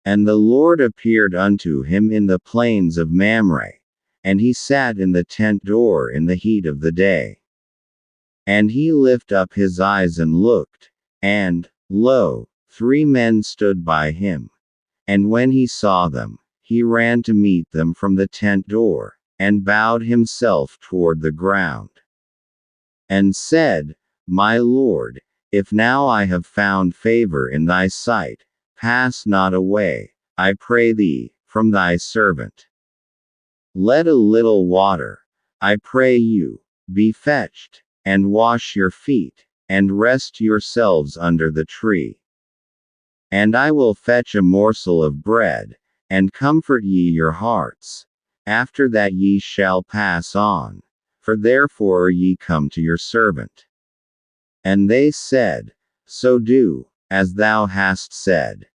And the Lord appeared unto him in the plains of Mamre, and he sat in the tent door in the heat of the day. And he lifted up his eyes and looked, and, lo, 3 men stood by him. And when he saw them, he ran to meet them from the tent door, and bowed himself toward the ground, and said, My Lord, if now I have found favor in thy sight, pass not away, I pray thee, from thy servant. Let a little water, I pray you, be fetched, and wash your feet, and rest yourselves under the tree. And I will fetch a morsel of bread, and comfort ye your hearts. After that ye shall pass on, for therefore are ye come to your servant. And they said, So do, as thou hast said.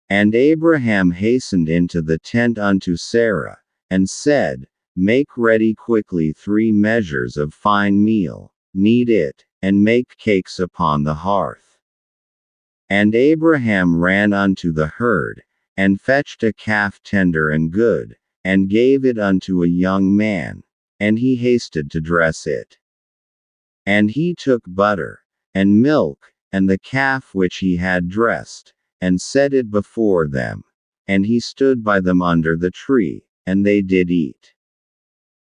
And Abraham hastened into the tent unto Sarah, and said, Make ready quickly 3 measures of fine meal, knead it, and make cakes upon the hearth. And Abraham ran unto the herd, and fetched a calf tender and good, and gave it unto a young man, and he hasted to dress it. And he took butter, and milk, and the calf which he had dressed, and set it before them, and he stood by them under the tree, and they did eat.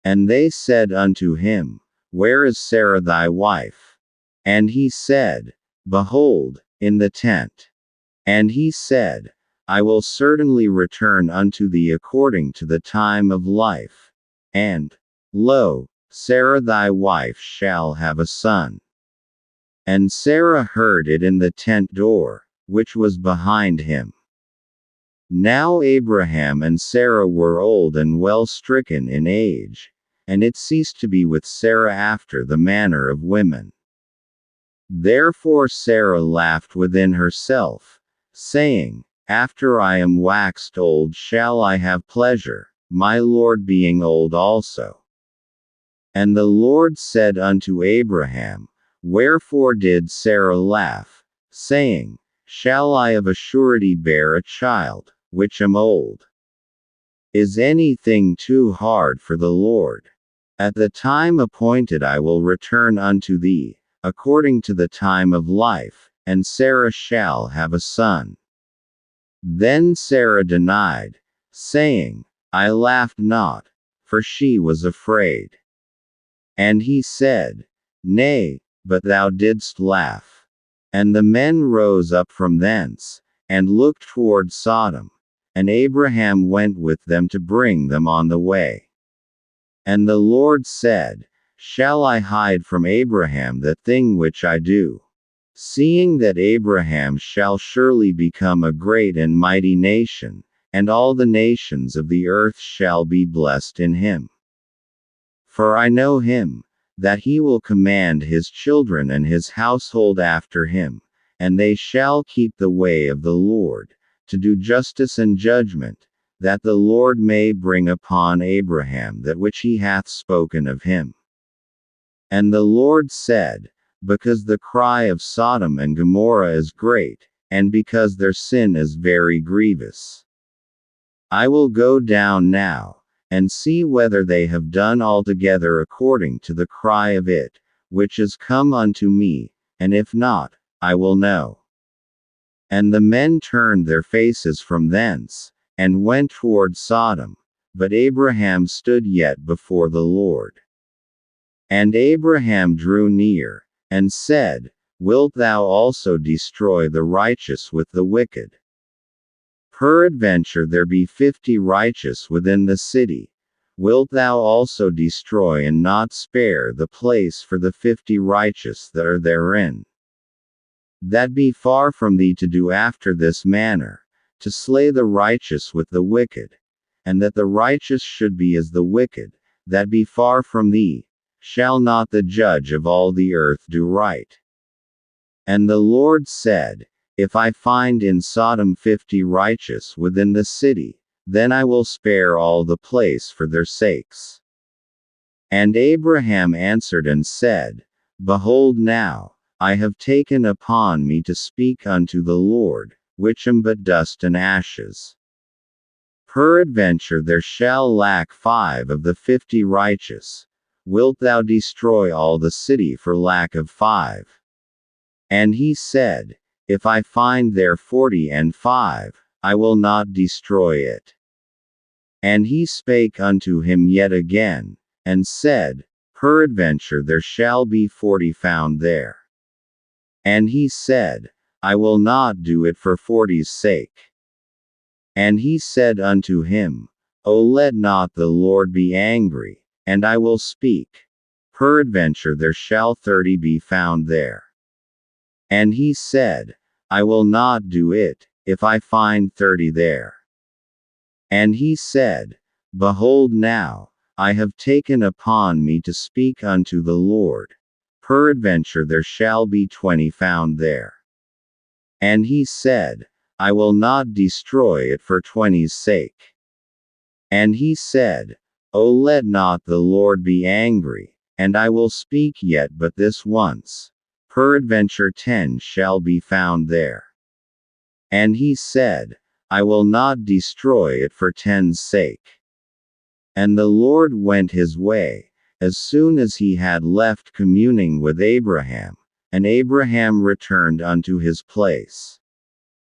And they said unto him, Where is Sarah thy wife? And he said, Behold, in the tent. And he said, I will certainly return unto thee according to the time of life. And, lo, Sarah thy wife shall have a son. And Sarah heard it in the tent door, which was behind him. Now Abraham and Sarah were old and well stricken in age, and it ceased to be with Sarah after the manner of women. Therefore Sarah laughed within herself, saying, After I am waxed old shall I have pleasure, my Lord being old also. And the Lord said unto Abraham, Wherefore did Sarah laugh, saying, Shall I of a surety bear a child, which am old? Is anything too hard for the Lord? At the time appointed I will return unto thee, according to the time of life, and Sarah shall have a son. Then Sarah denied, saying, I laughed not, for she was afraid. And he said, Nay, but thou didst laugh. And the men rose up from thence, and looked toward Sodom, and Abraham went with them to bring them on the way. And the Lord said, Shall I hide from Abraham the thing which I do? Seeing that Abraham shall surely become a great and mighty nation, and all the nations of the earth shall be blessed in him. For I know him, that he will command his children and his household after him, and they shall keep the way of the Lord, to do justice and judgment, that the Lord may bring upon Abraham that which he hath spoken of him. And the Lord said, Because the cry of Sodom and Gomorrah is great, and because their sin is very grievous, I will go down now, and see whether they have done altogether according to the cry of it, which is come unto me, and if not, I will know. And the men turned their faces from thence, and went toward Sodom, but Abraham stood yet before the Lord. And Abraham drew near, and said, Wilt thou also destroy the righteous with the wicked? Peradventure there be 50 righteous within the city. Wilt thou also destroy and not spare the place for the 50 righteous that are therein? That be far from thee to do after this manner, to slay the righteous with the wicked, and that the righteous should be as the wicked, that be far from thee. Shall not the judge of all the earth do right? And the Lord said, If I find in Sodom 50 righteous within the city, then I will spare all the place for their sakes. And Abraham answered and said, Behold now, I have taken upon me to speak unto the Lord, which am but dust and ashes. Peradventure there shall lack 5 of the 50 righteous. Wilt thou destroy all the city for lack of 5? And he said, If I find there 45, I will not destroy it. And he spake unto him yet again, and said, Peradventure there shall be 40 found there. And he said, I will not do it for 40's sake. And he said unto him, O let not the Lord be angry, and I will speak. Peradventure there shall 30 be found there. And he said, I will not do it, if I find 30 there. And he said, Behold now, I have taken upon me to speak unto the Lord. Peradventure there shall be 20 found there. And he said, I will not destroy it for 20's sake. And he said, O let not the Lord be angry, and I will speak yet but this once. Peradventure 10 shall be found there. And he said, I will not destroy it for 10's sake. And the Lord went his way, as soon as he had left communing with Abraham, and Abraham returned unto his place.